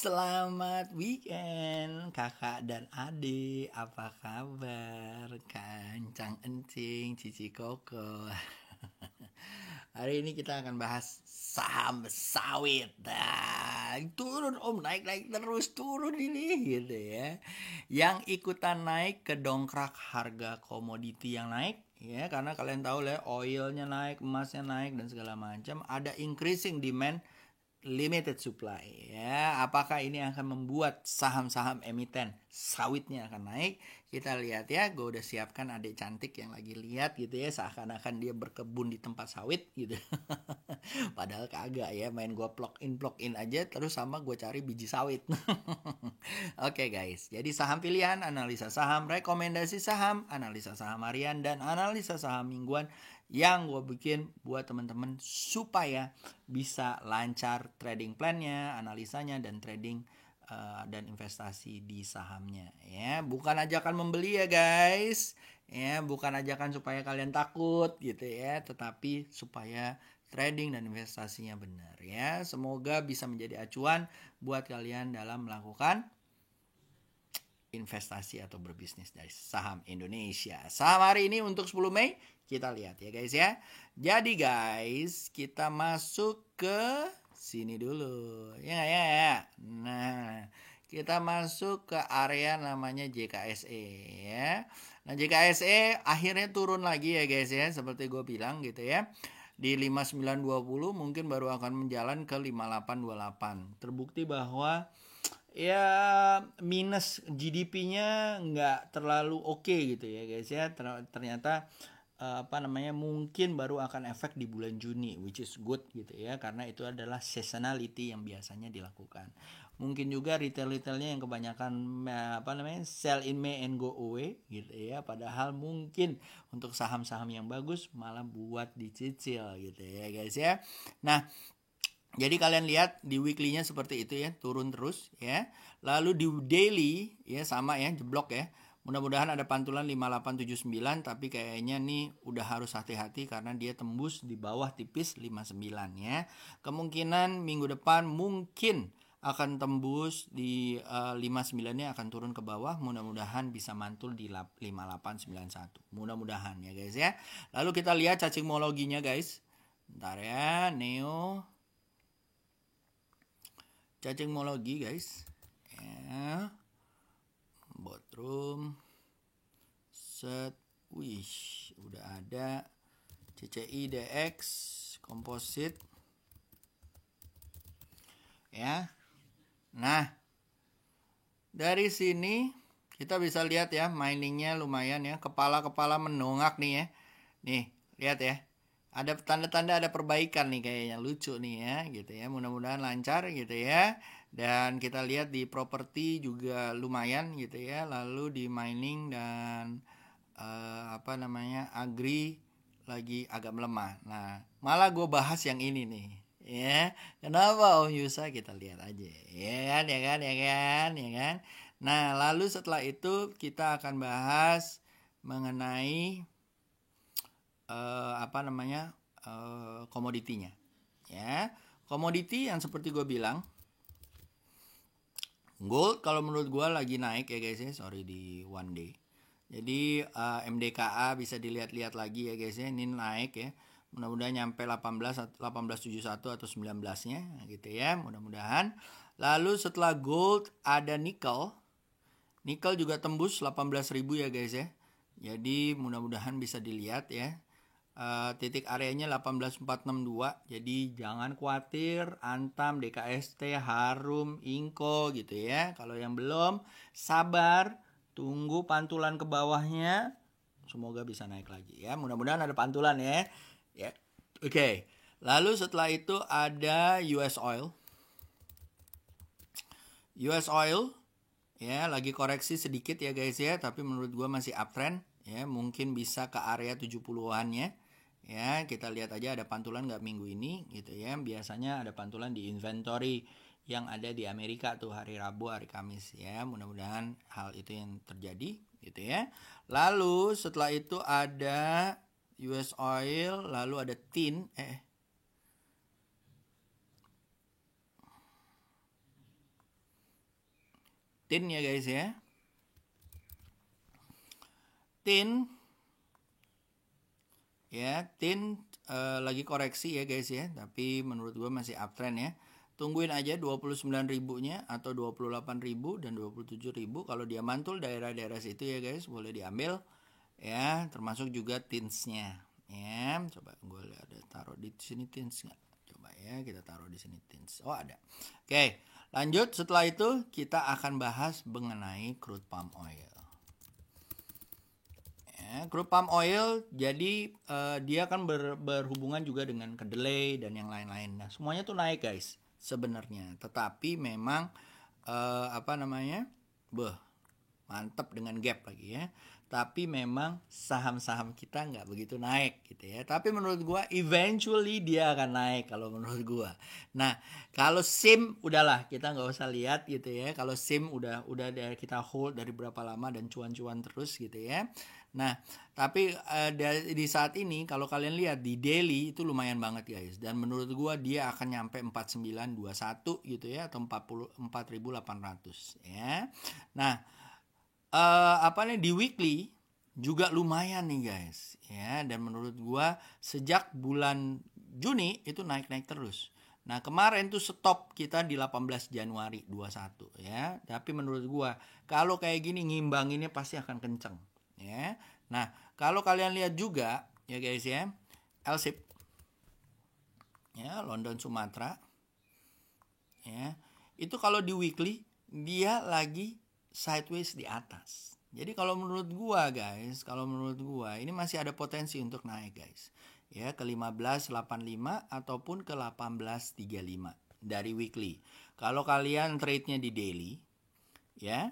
Selamat weekend kakak dan adik. Apa kabar? Kancang encing, cici koko. Hari ini kita akan bahas saham sawit. Turun naik terus turun ini gitu ya. Yang ikutan naik kedongkrak harga komoditi yang naik ya, karena kalian tahu lah oilnya naik, emasnya naik dan segala macam. Ada increasing demand, limited supply ya. Apakah ini akan membuat saham-saham emiten sawitnya akan naik? Kita lihat ya. Gue udah siapkan adik cantik yang lagi lihat gitu ya, seakan-akan dia berkebun di tempat sawit gitu. Padahal kagak ya, main gue plug in aja terus sama gue cari biji sawit. Oke guys, jadi saham pilihan, analisa saham, rekomendasi saham, analisa saham harian, dan analisa saham mingguan yang gue bikin buat teman-teman supaya bisa lancar trading plannya, analisanya, dan trading dan investasi di sahamnya ya. Bukan ajakan membeli ya guys ya, bukan ajakan supaya kalian takut gitu ya, tetapi supaya trading dan investasinya benar ya. Semoga bisa menjadi acuan buat kalian dalam melakukan investasi atau berbisnis dari saham Indonesia. Saham hari ini untuk 10 Mei kita lihat ya guys ya. Jadi guys, kita masuk ke sini dulu. Ya. Nah, kita masuk ke area namanya JKSE ya. Nah, JKSE akhirnya turun lagi ya guys ya, seperti gue bilang gitu ya. Di 5920 mungkin baru akan menjalan ke 5828. Terbukti bahwa ya minus GDP-nya nggak terlalu oke gitu ya guys ya. Ternyata mungkin baru akan efek di bulan Juni, which is good gitu ya, karena itu adalah seasonality yang biasanya dilakukan. Mungkin juga retailnya yang kebanyakan sell in May and go away gitu ya, padahal mungkin untuk saham-saham yang bagus malah buat dicicil gitu ya guys ya. Nah, jadi kalian lihat di weekly-nya seperti itu ya, turun terus ya. Lalu di daily ya sama ya, jeblok ya. Mudah-mudahan ada pantulan 5879, tapi kayaknya nih udah harus hati-hati karena dia tembus di bawah tipis 59 ya. Kemungkinan minggu depan mungkin akan tembus di 59-nya akan turun ke bawah. Mudah-mudahan bisa mantul di 5891. Mudah-mudahan ya guys ya. Lalu kita lihat cacingmologinya guys. Bentar ya, Neo cacingmologi guys ya, boardroom set, udah ada CCI DX komposit ya. Nah, dari sini kita bisa lihat ya, miningnya lumayan ya, kepala-kepala mendongak nih ya. Nih, lihat ya. Ada tanda-tanda ada perbaikan nih, kayaknya lucu nih ya gitu ya. Mudah-mudahan lancar gitu ya. Dan kita lihat di properti juga lumayan gitu ya. Lalu di mining dan agri lagi agak melemah. Nah, malah gue bahas yang ini nih ya. Kenapa Om Yusa? Kita lihat aja ya kan. Nah, lalu setelah itu kita akan bahas mengenai komoditinya ya. Komoditi yang seperti gue bilang, gold kalau menurut gue lagi naik ya guys ya. Sorry di one day. Jadi MDKA bisa dilihat-lihat lagi ya guys ya. Ini naik ya. Mudah-mudahan nyampe 1871 atau 19-nya gitu ya. Mudah-mudahan. Lalu setelah gold ada nickel. Nickel juga tembus 18.000 ya guys ya. Jadi mudah-mudahan bisa dilihat ya. Titik areanya 18462. Jadi jangan khawatir, Antam, DKST, Harum, Inko gitu ya. Kalau yang belum, sabar, tunggu pantulan ke bawahnya. Semoga bisa naik lagi ya. Mudah-mudahan ada pantulan ya. Ya. Oke. Lalu setelah itu ada US Oil. US Oil ya lagi koreksi sedikit ya guys ya, tapi menurut gua masih uptrend ya, mungkin bisa ke area 70-an-nya. Ya, kita lihat aja ada pantulan nggak minggu ini gitu ya. Biasanya ada pantulan di inventory yang ada di Amerika tuh hari Rabu, hari Kamis ya. Mudah-mudahan hal itu yang terjadi gitu ya. Lalu setelah itu ada US Oil, lalu ada tin tin ya guys ya. Tin ya, tin lagi koreksi ya guys ya, tapi menurut gue masih uptrend ya. Tungguin aja 29.000-nya atau 28.000 dan 27.000. Kalau dia mantul daerah-daerah situ ya guys, boleh diambil ya, termasuk juga tinsnya ya. Coba gue lihat ada taruh di sini tins nggak? Coba ya, kita taruh di sini tins. Oh ada. Oke, lanjut. Setelah itu kita akan bahas mengenai crude palm oil. Crude palm oil, jadi dia kan berhubungan juga dengan kedelai dan yang lain-lain. Nah, semuanya tuh naik guys sebenarnya. Tetapi memang mantap dengan gap lagi ya. Tapi memang saham-saham kita nggak begitu naik gitu ya. Tapi menurut gua eventually dia akan naik kalau menurut gua. Nah, kalau SIM udahlah kita nggak usah lihat gitu ya. Kalau SIM udah kita hold dari berapa lama dan cuan-cuan terus gitu ya. Nah, tapi di saat ini kalau kalian lihat di daily itu lumayan banget guys. Dan menurut gua dia akan nyampe 4921 gitu ya, atau 44.800 ya. Nah, di weekly juga lumayan nih guys ya, dan menurut gua sejak bulan Juni itu naik-naik terus. Nah, kemarin tuh stop kita di 18 Januari 21 ya. Tapi menurut gua kalau kayak gini ngimbanginnya pasti akan kenceng ya. Nah, kalau kalian lihat juga ya guys ya, LSIP ya, London Sumatera ya, itu kalau di weekly dia lagi sideways di atas. Jadi kalau menurut gua guys, ini masih ada potensi untuk naik guys. Ya, ke 15.85 ataupun ke 18.35 dari weekly. Kalau kalian trade-nya di daily ya,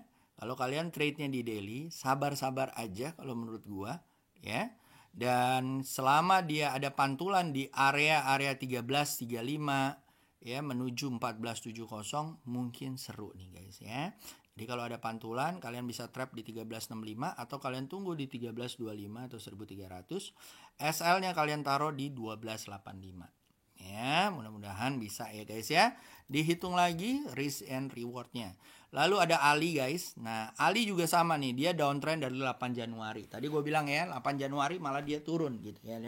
sabar-sabar aja kalau menurut gua ya. Dan selama dia ada pantulan di area 13.35 ya menuju 14.70 mungkin seru nih guys ya. Jadi kalau ada pantulan kalian bisa trap di 13.65 atau kalian tunggu di 13.25 atau 1.300. SL-nya kalian taruh di 12.85. Ya, mudah-mudahan bisa ya guys ya. Dihitung lagi risk and reward-nya. Lalu ada Ali guys. Nah, Ali juga sama nih, dia downtrend dari 8 Januari. Tadi gue bilang ya, 8 Januari malah dia turun gitu ya.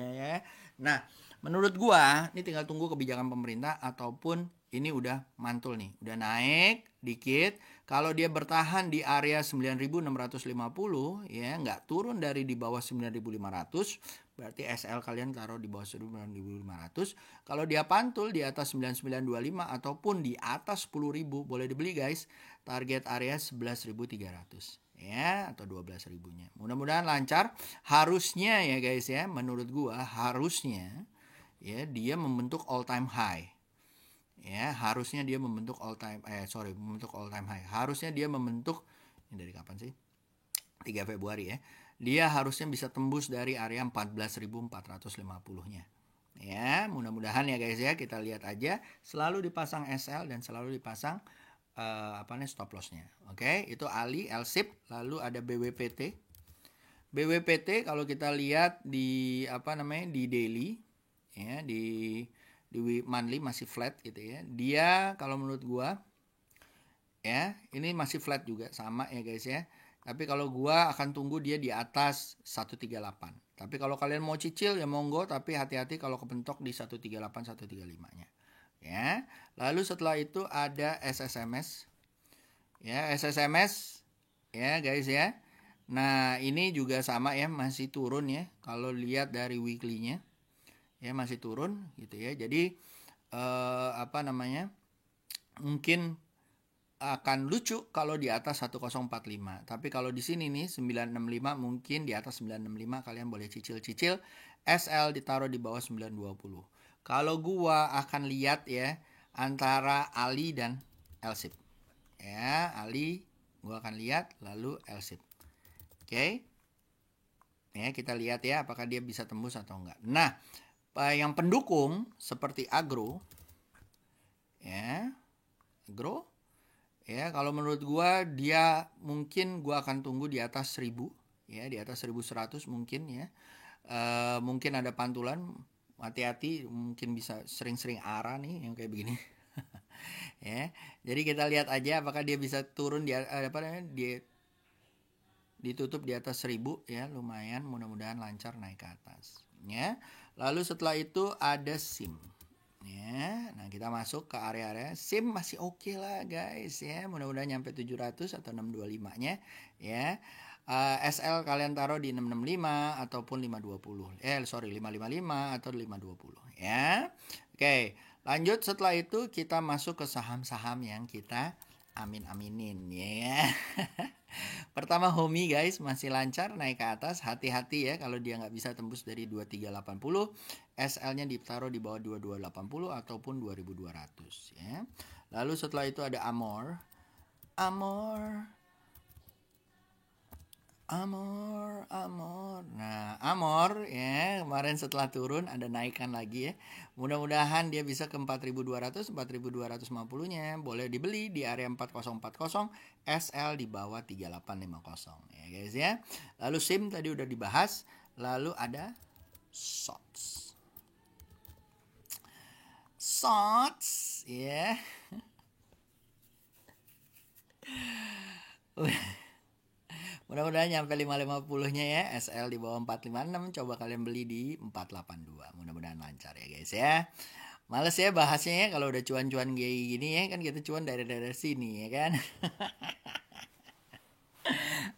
Nah, menurut gua ini tinggal tunggu kebijakan pemerintah ataupun ini udah mantul nih, udah naik dikit. Kalau dia bertahan di area 9.650 ya, nggak turun dari di bawah 9.500, berarti SL kalian taruh di bawah 9.500. Kalau dia pantul di atas 9925 ataupun di atas 10.000 boleh dibeli guys. Target area 11.300 ya, atau 12.000-nya. Mudah-mudahan lancar. Harusnya ya guys ya, menurut gua harusnya ya dia membentuk all time high. Ya, harusnya dia membentuk all time high. Harusnya dia membentuk, ini dari kapan sih? 3 Februari ya. Dia harusnya bisa tembus dari area 14.450-nya. Ya, mudah-mudahan ya guys ya, kita lihat aja selalu dipasang SL dan selalu dipasang stop loss-nya. Oke, itu Ali, LSIP, lalu ada BWPT. BWPT kalau kita lihat di di daily ya, di monthly masih flat gitu ya. Dia kalau menurut gua ya, ini masih flat juga sama ya guys ya. Tapi kalau gua akan tunggu dia di atas 138. Tapi kalau kalian mau cicil ya monggo, tapi hati-hati kalau kepentok di 138 135-nya. Ya. Lalu setelah itu ada SSMS. Ya, SSMS ya guys ya. Nah, ini juga sama ya, masih turun ya kalau lihat dari weekly-nya. Ya masih turun gitu ya. Jadi mungkin akan lucu kalau di atas 1045. Tapi kalau di sini nih 965 mungkin di atas 965 kalian boleh cicil-cicil. SL ditaruh di bawah 920. Kalau gua akan lihat ya antara Ali dan LSIP. Ya, Ali gua akan lihat lalu LSIP. Oke. Ya, kita lihat ya apakah dia bisa tembus atau enggak. Nah, yang pendukung seperti agro ya, kalau menurut gua dia mungkin gua akan tunggu di atas 1000 ya, di atas 1100 mungkin ya. Mungkin ada pantulan, hati-hati, mungkin bisa sering-sering arah nih yang kayak begini. Ya. Jadi kita lihat aja apakah dia bisa turun di apa namanya? Dia ditutup di atas 1000 ya, lumayan, mudah-mudahan lancar naik ke atas ya. Lalu setelah itu ada SIM ya. Nah, kita masuk ke area-area SIM masih oke lah guys ya. Mudah-mudahan nyampe 700 atau 625-nya ya. SL kalian taruh di 665 ataupun 520. Sorry 555 atau 520 ya. Oke, lanjut setelah itu kita masuk ke saham-saham yang kita amin-aminin ya. Pertama Homi guys masih lancar naik ke atas, hati-hati ya kalau dia nggak bisa tembus dari 2380, SL-nya ditaruh di bawah 2280 ataupun 2200 ya. Lalu setelah itu ada Amor. Nah, Amor ya, kemarin setelah turun ada naikkan lagi ya. Mudah-mudahan dia bisa ke 4200, 4250-nya. Boleh dibeli di area 4040, SL di bawah 3850 ya guys ya. Lalu SIM tadi udah dibahas, lalu ada SOTS. SOTS ya. Mudah-mudahan nyampe 550-nya ya. SL di bawah 456. Coba kalian beli di 482. Mudah-mudahan lancar ya guys ya. Males ya bahasnya ya kalau udah cuan-cuan kayak gini ya. Kan kita cuan dari daerah sini ya kan.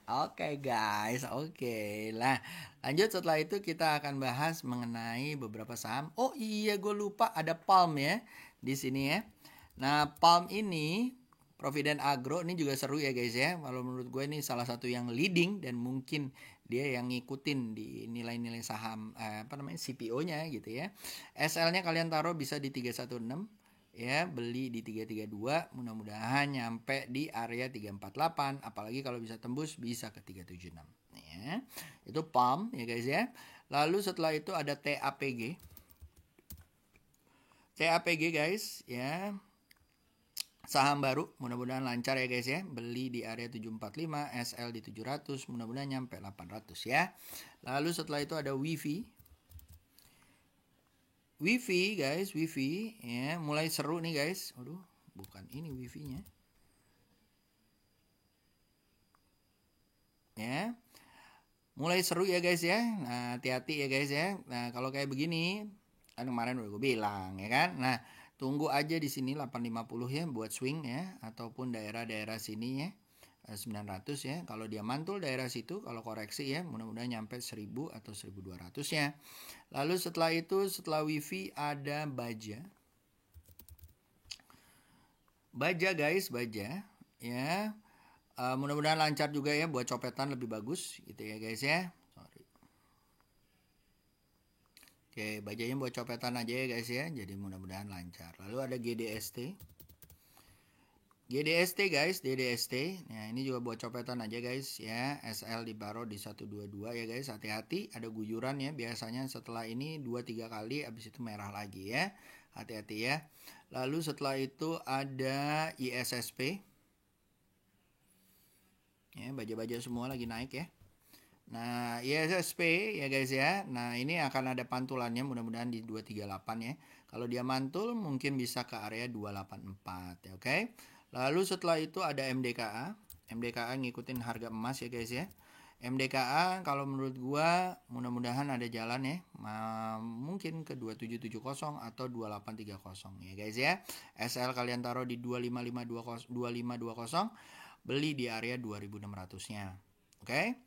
Oke guys, oke. Lah, lanjut setelah itu kita akan bahas mengenai beberapa saham. Oh iya, gue lupa ada Palm ya di sini ya. Nah, Palm ini Provident Agro ini juga seru ya guys ya. Kalau menurut gue ini salah satu yang leading dan mungkin dia yang ngikutin di nilai-nilai saham CPO-nya gitu ya. SL-nya kalian taruh bisa di 316 ya, beli di 332, mudah-mudahan nyampe di area 348, apalagi kalau bisa tembus bisa ke 376 ya. Itu Palm ya guys ya. Lalu setelah itu ada TAPG. TAPG guys ya. Saham baru, mudah-mudahan lancar ya guys ya. Beli di area 745, SL di 700, mudah-mudahan nyampe 800 ya. Lalu setelah itu ada WiFi. WiFi guys, WiFi ya, mulai seru nih guys. Aduh, bukan ini WiFi-nya. Ya. Mulai seru ya guys ya. Nah, hati-hati ya guys ya. Nah, kalau kayak begini, kan kemarin udah gue bilang ya kan. Nah, tunggu aja di sini 850 ya buat swing ya, ataupun daerah-daerah sini ya 900 ya. Kalau dia mantul daerah situ, kalau koreksi ya mudah-mudahan nyampe 1000 atau 1200 ya. Lalu setelah itu, setelah WiFi ada Baja. Baja guys, Baja ya. Mudah-mudahan lancar juga ya buat copetan lebih bagus gitu ya guys ya. Oke, bajanya buat copetan aja ya guys ya. Jadi mudah-mudahan lancar. Lalu ada GDST. GDST guys, GDST. Nah, ini juga buat copetan aja guys ya. SL ditaruh di 122 ya guys. Hati-hati ada guyuran ya. Biasanya setelah ini 2-3 kali habis itu merah lagi ya. Hati-hati ya. Lalu setelah itu ada ISSP. Ya, baja-baja semua lagi naik ya. Nah, ISSP ya guys ya. Nah, ini akan ada pantulannya mudah-mudahan di 238 ya. Kalau dia mantul mungkin bisa ke area 284 ya, oke. Lalu setelah itu ada MDKA. MDKA ngikutin harga emas ya guys ya. MDKA kalau menurut gua mudah-mudahan ada jalan ya. Mungkin ke 2770 atau 2830 ya guys ya. SL kalian taruh di 25520, beli di area 2600-nya. Oke.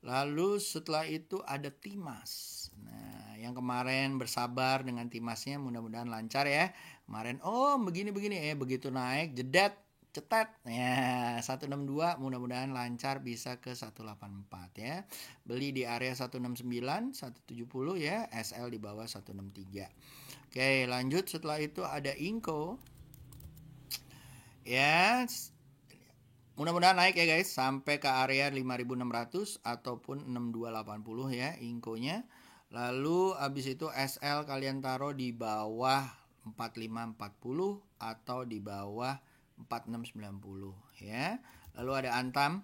Lalu setelah itu ada Timas. Nah, yang kemarin bersabar dengan Timasnya mudah-mudahan lancar ya. Kemarin begini-begini ya, begitu naik jedet, cetet. Ya, 162 mudah-mudahan lancar bisa ke 184 ya. Beli di area 169, 170 ya, SL di bawah 163. Oke, lanjut setelah itu ada Inco. Ya, mudah-mudahan naik ya guys sampai ke area 5600 ataupun 6280 ya Inco-nya. Lalu habis itu SL kalian taruh di bawah 4540 atau di bawah 4690 ya. Lalu ada Antam.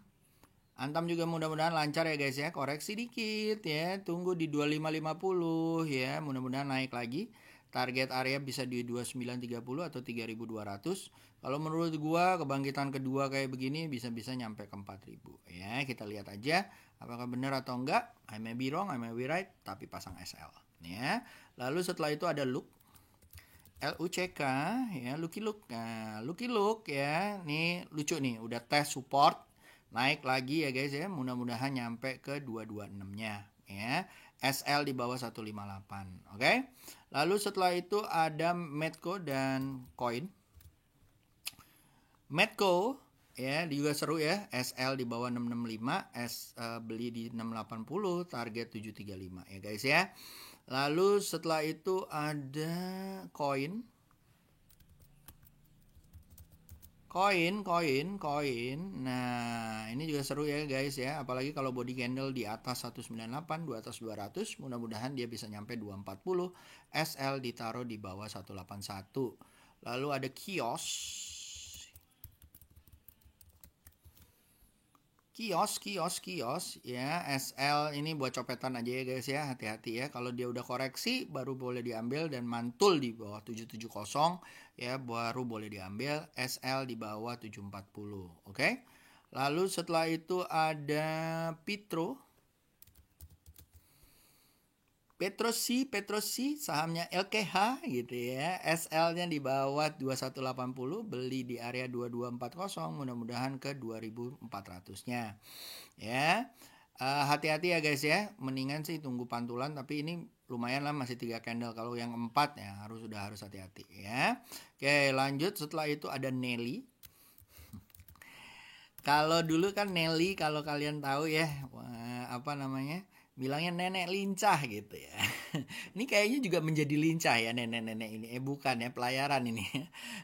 Antam juga mudah-mudahan lancar ya guys ya. Koreksi dikit ya. Tunggu di 2550 ya. Mudah-mudahan naik lagi. target area bisa di 2930 atau 3200. Kalau menurut gua kebangkitan kedua kayak begini bisa-bisa nyampe ke 4000 ya. Kita lihat aja apakah benar atau enggak. I may be wrong, I may be right, tapi pasang SL ya. Lalu setelah itu ada look LUCK ya, Lucky Look. Nah, Lucky Look ya, nih lucu nih, udah tes support, naik lagi ya guys ya, mudah-mudahan nyampe ke 226-nya ya. SL di bawah 158. Oke. Lalu setelah itu ada Medco dan Coin. Medco ya juga seru ya, SL di bawah 665, beli di 680, target 735 ya guys ya. Lalu setelah itu ada koin. Nah, ini juga seru ya guys ya. Apalagi kalau body candle di atas 198, di atas 200, mudah-mudahan dia bisa nyampe 240. SL ditaruh di bawah 181. Lalu ada kios ya, SL ini buat copetan aja ya guys ya, hati-hati ya. Kalau dia udah koreksi baru boleh diambil, dan mantul di bawah 770 ya baru boleh diambil. SL di bawah 740. Oke. Lalu setelah itu ada Petrosi sahamnya LKH gitu ya. SL-nya di bawah 2180, beli di area 2240, mudah-mudahan ke 2400-nya. Ya. Hati-hati ya guys ya. Mendingan sih tunggu pantulan, tapi ini lumayan lah, masih 3 candle. Kalau yang 4 ya harus hati-hati ya. Oke, lanjut. Setelah itu ada Nelly. Kalau dulu kan Nelly, kalau kalian tahu ya, apa namanya? Bilangnya nenek lincah gitu ya. Ini kayaknya juga menjadi lincah ya nenek-nenek ini. Bukan ya, pelayaran ini.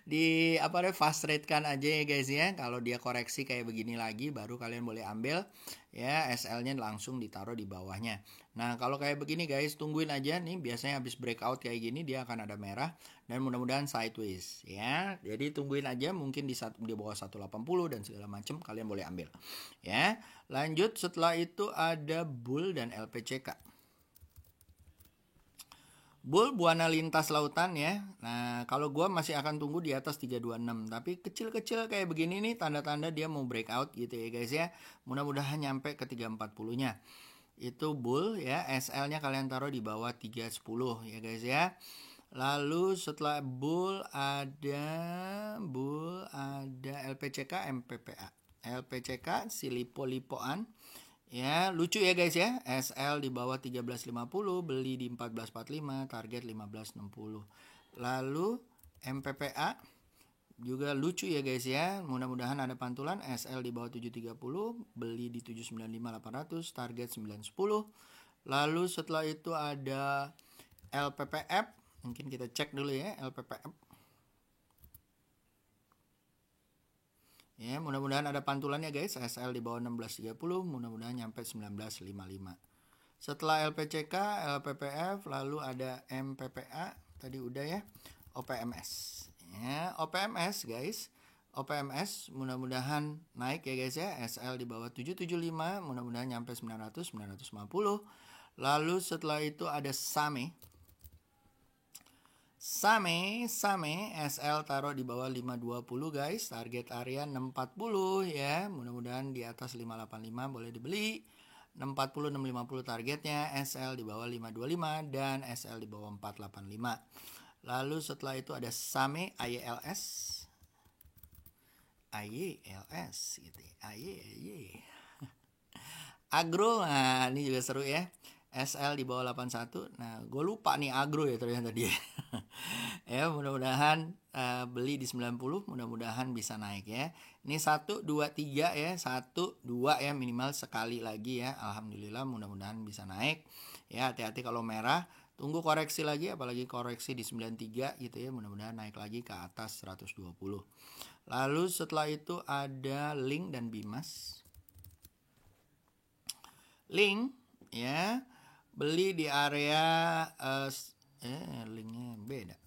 Di apa deh, fast rate kan aja ya guys ya. Kalau dia koreksi kayak begini lagi baru kalian boleh ambil ya. SL-nya langsung ditaruh di bawahnya. Nah, kalau kayak begini guys, tungguin aja nih, biasanya habis breakout kayak gini dia akan ada merah dan mudah-mudahan sideways ya. Jadi tungguin aja, mungkin di bawah 180 dan segala macam kalian boleh ambil. Ya. Lanjut, setelah itu ada bull dan LPCK. Bull buana lintas lautan ya. Nah, kalau gua masih akan tunggu di atas 326, tapi kecil-kecil kayak begini nih tanda-tanda dia mau breakout gitu ya guys ya. Mudah-mudahan nyampe ke 340-nya. Itu bull ya, SL-nya kalian taruh di bawah 310 ya guys ya. Lalu setelah bull ada LPCK, MPPA. LPCK si lipo-lipoan ya, lucu ya guys ya. SL di bawah 1350, beli di 1445, target 1560. Lalu MPPA juga lucu ya guys ya. Mudah-mudahan ada pantulan. SL di bawah 730, beli di 795 800, target 910. Lalu setelah itu ada LPPF. Mungkin kita cek dulu ya LPPF. Ya, mudah-mudahan ada pantulannya guys. SL di bawah 1630, mudah-mudahan nyampe 1955. Setelah LPCK, LPPF, lalu ada MPPA, tadi udah ya. OPMS. Ya, OPMS guys. OPMS mudah-mudahan naik ya guys ya. SL di bawah 775, mudah-mudahan nyampe 900, 950. Lalu setelah itu ada SAME. SL taruh di bawah 520 guys, target area 640 ya, mudah-mudahan di atas 585 boleh dibeli. 640 650 targetnya. SL di bawah 525 dan SL di bawah 485. Lalu setelah itu ada SAME AYLS gitu ya. Agro, nah ini juga seru ya. SL di bawah 81. Nah, gue lupa nih agro ya ternyata dia. Ya, mudah-mudahan beli di 90, mudah-mudahan bisa naik ya. Ini 1 2 3 ya. 1 2 ya, minimal sekali lagi ya. Alhamdulillah, mudah-mudahan bisa naik. Ya, hati-hati kalau merah. Tunggu koreksi lagi, apalagi koreksi di 93 gitu ya. Mudah-mudahan naik lagi ke atas 120. Lalu setelah itu ada Link dan Bimas. Link ya, beli di area linknya beda.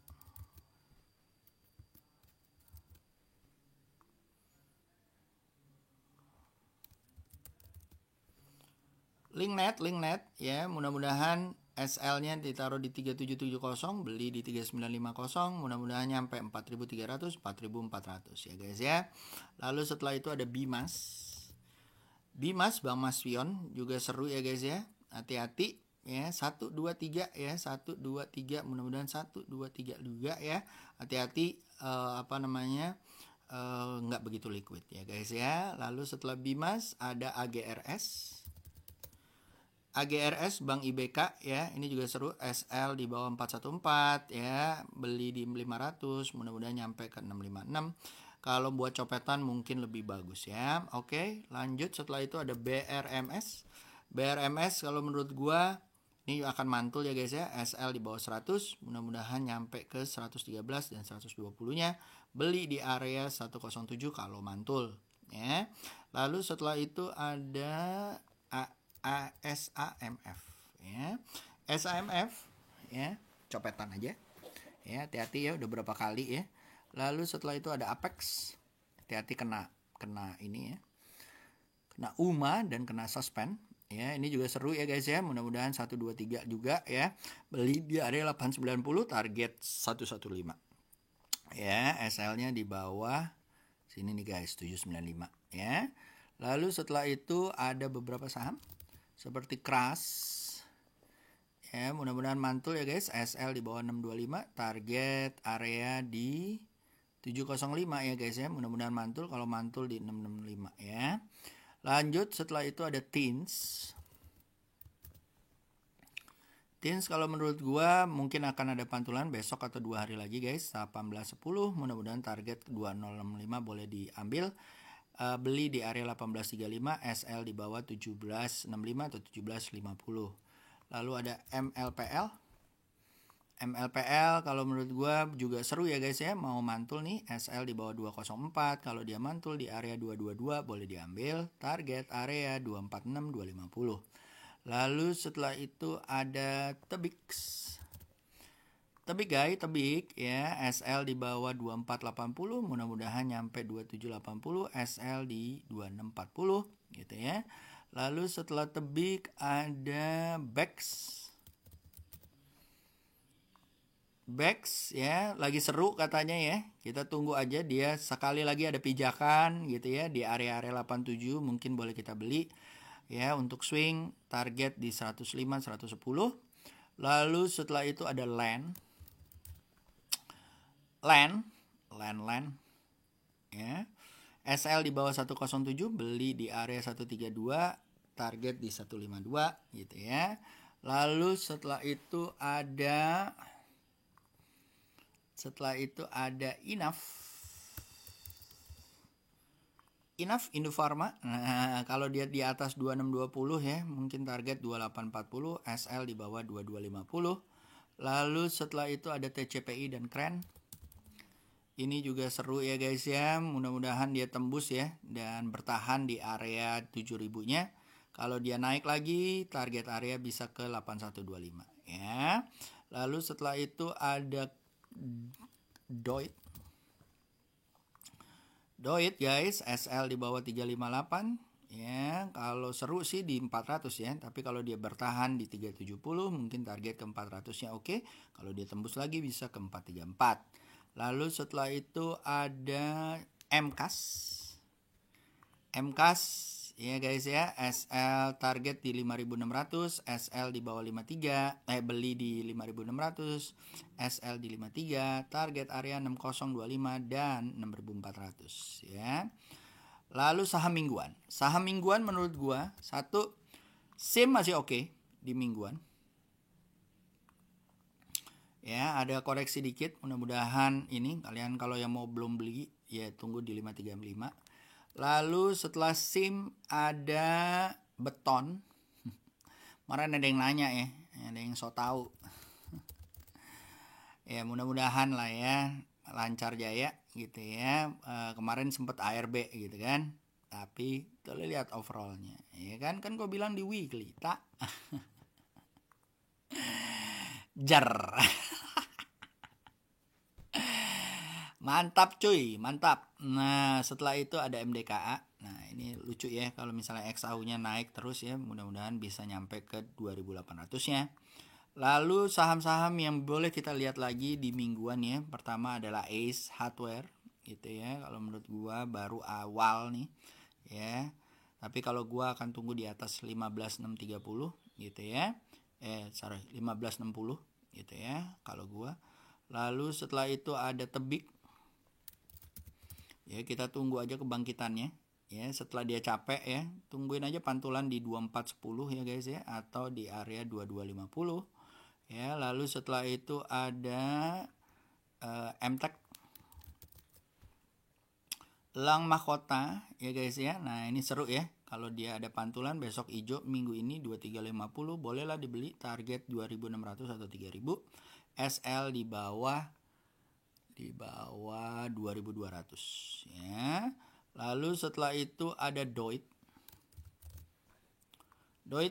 Linknet ya, mudah-mudahan SL-nya ditaruh di 3770, beli di 3950, mudah-mudahan nyampe 4300, 4400 ya guys ya. Lalu setelah itu ada Bimas. Bimas Bang Masfion juga seru ya guys ya. Hati-hati ya, 1 2 3 ya, 1 2 3, mudah-mudahan 1 2 3 juga ya. Hati-hati nggak begitu liquid ya guys ya. Lalu setelah Bimas ada AGRS. AGRS Bank IBK ya, ini juga seru. SL di bawah 414 ya, beli di 500, mudah-mudahan nyampe ke 656. Kalau buat copetan mungkin lebih bagus ya. Oke, lanjut setelah itu ada BRMS. BRMS kalau menurut gua ini akan mantul ya guys ya. SL di bawah 100, mudah-mudahan nyampe ke 113 dan 120-nya. Beli di area 107 kalau mantul ya. Lalu setelah itu ada SAMF ya. SAMF ya, copetan aja. Ya, hati-hati ya, udah berapa kali ya. Lalu setelah itu ada Apex. Hati-hati kena ini ya. Kena UMA dan kena suspend. Ya, ini juga seru ya guys ya. Mudah-mudahan 1 2 3 juga ya. Beli di area 890, target 115. Ya, SL-nya di bawah sini nih guys, 795 ya. Lalu setelah itu ada beberapa saham seperti Kras. Ya, mudah-mudahan mantul ya guys. SL di bawah 625, target area di 705 ya guys ya. Mudah-mudahan mantul, kalau mantul di 665 ya. Lanjut setelah itu ada Teens. Teens kalau menurut gua mungkin akan ada pantulan besok atau 2 hari lagi guys. 1810, mudah-mudahan target 2065 boleh diambil. Beli di area 1835, SL di bawah 1765 atau 1750. Lalu ada MLPL. MLPL kalau menurut gua juga seru ya guys ya, mau mantul nih. SL di bawah 204, kalau dia mantul di area 222 boleh diambil, target area 246 250. Lalu setelah itu ada Tebix. Tebik ya, SL di bawah 2480, mudah-mudahan nyampe 2780, SL di 2640 gitu ya. Lalu setelah Tebik ada Bex ya, lagi seru katanya ya. Kita tunggu aja, dia sekali lagi ada pijakan gitu ya di area-area 87, mungkin boleh kita beli ya untuk swing, target di 105 110. Lalu setelah itu ada Land ya. SL di bawah 107, beli di area 132, target di 152 gitu ya. Lalu setelah itu ada Indofarma. Nah, kalau dia di atas 2620 ya, mungkin target 2840, SL di bawah 2250. Lalu setelah itu ada TCPI dan Kren. Ini juga seru ya guys ya. Mudah-mudahan dia tembus ya dan bertahan di area 7000-nya. Kalau dia naik lagi, target area bisa ke 8125 ya. Lalu setelah itu ada Doit guys, SL di bawah 358 ya. Kalau seru sih di 400 ya, tapi kalau dia bertahan di 370 mungkin target ke 400-nya oke. Kalau dia tembus lagi bisa ke 434. Lalu setelah itu ada MKAS ya guys ya. SL target di 5600, SL di bawah 53, beli di 5600, SL di 53, target area 6025 dan 6400 ya. Lalu saham mingguan menurut gua satu, SIM masih oke di mingguan ya, ada koreksi dikit, mudah-mudahan ini kalian kalau yang mau belum beli ya tunggu di 535. Lalu setelah SIM ada Beton. Kemarin ada yang nanya ya, ada yang so tahu. Ya mudah-mudahan lah ya lancar jaya gitu ya. Kemarin sempet ARB gitu kan, tapi tuh lihat overallnya ya kan gue bilang di weekly tak jar. Mantap cuy, mantap. Nah setelah itu ada MDKA. Nah ini lucu ya, kalau misalnya XAU nya naik terus ya, mudah-mudahan bisa nyampe ke 2800 nya. Lalu saham-saham yang boleh kita lihat lagi di mingguan ya. Pertama adalah Ace Hardware gitu ya. Kalau menurut gua baru awal nih ya. Tapi kalau gua akan tunggu di atas 15.630 gitu ya. 15.60 gitu ya kalau gua. Lalu setelah itu ada Tebik. Ya, kita tunggu aja kebangkitannya. Ya, setelah dia capek ya, tungguin aja pantulan di 2410 ya guys ya, atau di area 2250. Ya, lalu setelah itu ada MTEK Lang Mahkota ya guys ya. Nah, ini seru ya. Kalau dia ada pantulan besok hijau minggu ini 2350, bolehlah dibeli, target 2600 atau 3000. SL di bawah 2200 ya. Lalu setelah itu ada Doit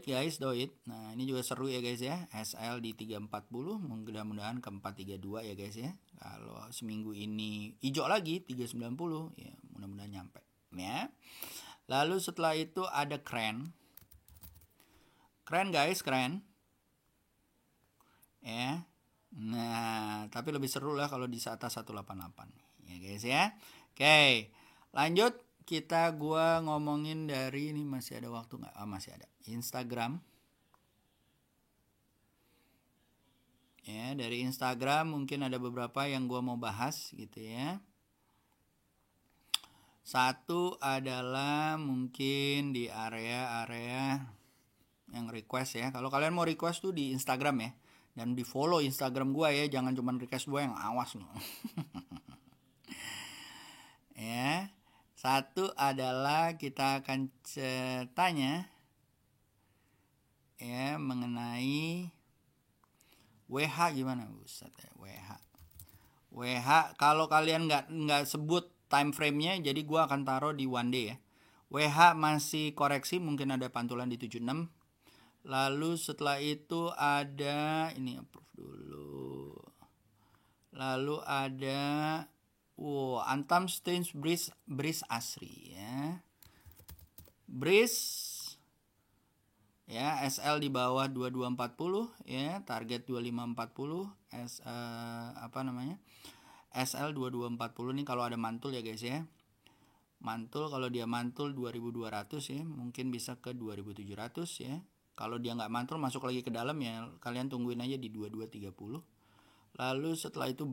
guys, Doit. Nah, ini juga seru ya guys ya. SL di 340, mudah-mudahan ke 432 ya guys ya. Kalau seminggu ini hijau lagi 390 ya, mudah-mudahan nyampe ya. Lalu setelah itu ada Kren guys, Kren ya. Nah, tapi lebih seru lah kalau di atas 188 ya guys ya. Oke, lanjut. Gua ngomongin dari ini, masih ada waktu nggak? Masih ada. Instagram. Ya, dari Instagram mungkin ada beberapa yang gua mau bahas gitu ya. Satu adalah mungkin di area-area yang request ya. Kalau kalian mau request tuh di Instagram ya. Dan di follow Instagram gua ya, jangan cuma request gua, yang awas loh. Ya. Satu adalah kita akan tanya ya mengenai WH gimana, Buset ya, WH kalau kalian nggak sebut time frame-nya, jadi gua akan taruh di one day ya. WH masih koreksi, mungkin ada pantulan di 76. Lalu setelah itu ada ini, approve dulu. Lalu ada Antam Stains Breeze Asri ya. Breeze ya, SL di bawah 2240 ya, target 2540. SL 2240 nih kalau ada mantul ya guys ya. Mantul, kalau dia mantul 2200 ya, mungkin bisa ke 2700 ya. Kalau dia nggak mantul masuk lagi ke dalam ya, kalian tungguin aja di 2230. Lalu setelah itu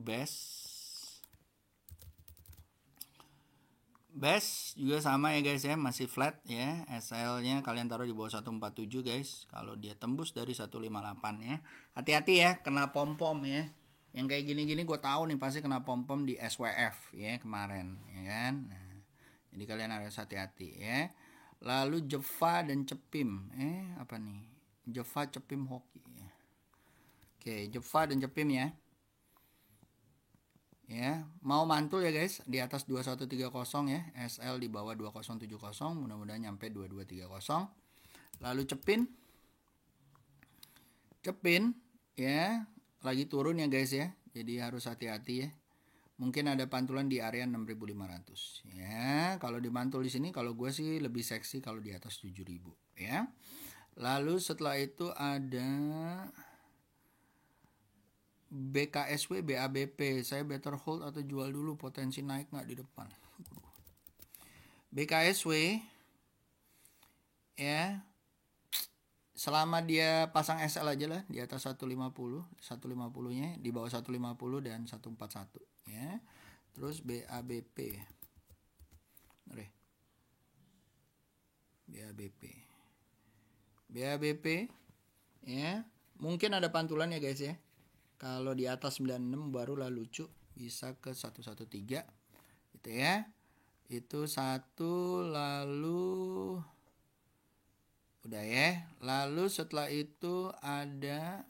Best juga sama ya guys ya, masih flat ya. SL-nya kalian taruh di bawah 147 guys. Kalau dia tembus dari 158 ya. Hati-hati ya, kena pom-pom ya. Yang kayak gini-gini gue tahu nih pasti kena pom-pom di SWF ya kemarin ya kan. Nah, jadi kalian harus hati-hati ya. Lalu Jeva dan Cepim. Apa nih? Jeva Cepim Hoki ya. Oke, Jeva dan Cepim ya. Ya, mau mantul ya guys di atas 2130 ya, SL di bawah 2070, mudah-mudahan nyampe 2230. Lalu Cepin ya, lagi turun ya guys ya. Jadi harus hati-hati ya. Mungkin ada pantulan di area 6500 ya. Kalau dimantul di sini, kalau gue sih lebih seksi kalau di atas 7000 ya. Lalu setelah itu ada BKSW, BABP, saya better hold atau jual dulu, potensi naik nggak di depan. BKSW ya, selama dia pasang SL aja lah di atas 150 nya, di bawah 150 dan 141 ya. Terus BABP ya, mungkin ada pantulan ya guys ya. Kalau di atas 96 barulah lucu, bisa ke 113 gitu ya. Itu satu. Lalu udah ya. Lalu setelah itu ada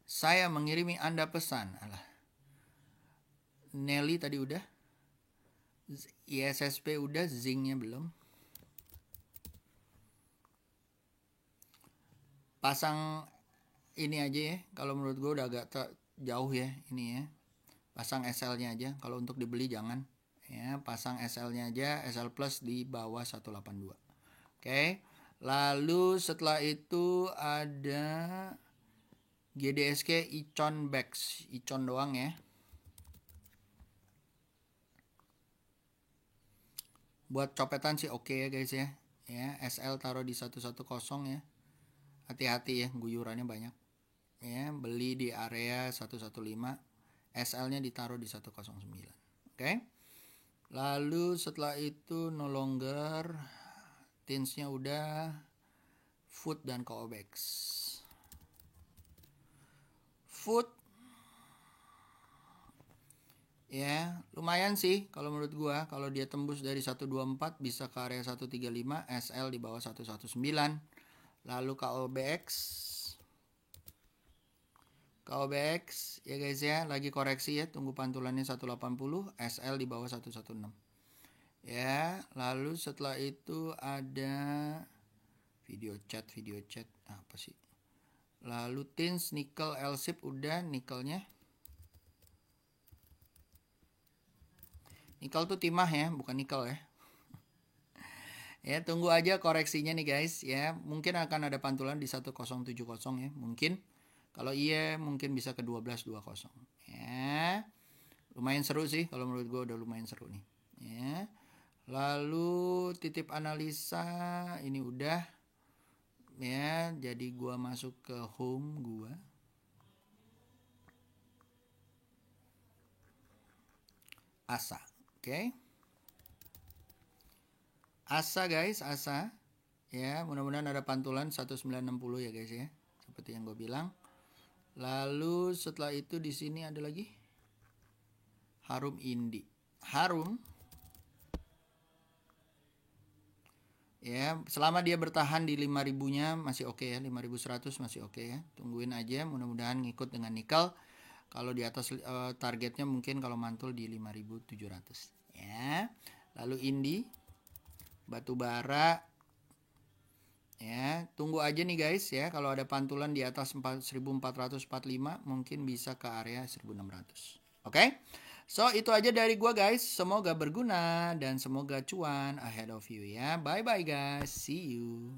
saya mengirimi Anda pesan. Nelly tadi udah. ISSP udah, Zingnya belum. Pasang ini aja ya, kalau menurut gue udah agak jauh ya ini ya. Pasang SL-nya aja, kalau untuk dibeli jangan ya, pasang SL-nya aja, SL plus di bawah 182. Oke. Lalu setelah itu ada GDSK Icon Bex, Icon doang ya. Buat copetan sih oke ya guys ya. Ya, SL taruh di 110 ya. Hati-hati ya, guyurannya banyak. Ya, beli di area 115. SL-nya ditaruh di 109. Oke. Lalu setelah itu no longer, tinsnya udah, food dan Kobex. Food ya lumayan sih kalau menurut gua, kalau dia tembus dari 124 bisa ke area 135, SL di bawah 119. Lalu KOBX ya guys ya, lagi koreksi ya, tunggu pantulannya 180, SL di bawah 116 ya. Lalu setelah itu ada video chat apa sih. Lalu tins nickel L-ship udah, nikelnya nikel tuh timah ya, bukan nikel ya. Ya, tunggu aja koreksinya nih guys ya. Mungkin akan ada pantulan di 1070 ya, mungkin. Kalau iya mungkin bisa ke 1220 ya. Lumayan seru sih, kalau menurut gue udah lumayan seru nih ya. Lalu titip analisa ini udah ya, jadi gue masuk ke home gue. ASA, oke. ASA guys, ASA ya, mudah-mudahan ada pantulan 1960 ya guys ya, seperti yang gue bilang. Lalu setelah itu di sini ada lagi Harum Indi. Harum ya, selama dia bertahan di 5000-nya masih oke ya, 5100 masih oke ya. Tungguin aja, mudah-mudahan ngikut dengan nikel. Kalau di atas targetnya mungkin kalau mantul di 5700 ya. Lalu Indi batu bara ya, tunggu aja nih guys ya, kalau ada pantulan di atas 1445 mungkin bisa ke area 1600. Oke? So itu aja dari gua guys, semoga berguna dan semoga cuan ahead of you ya. Bye bye guys, see you.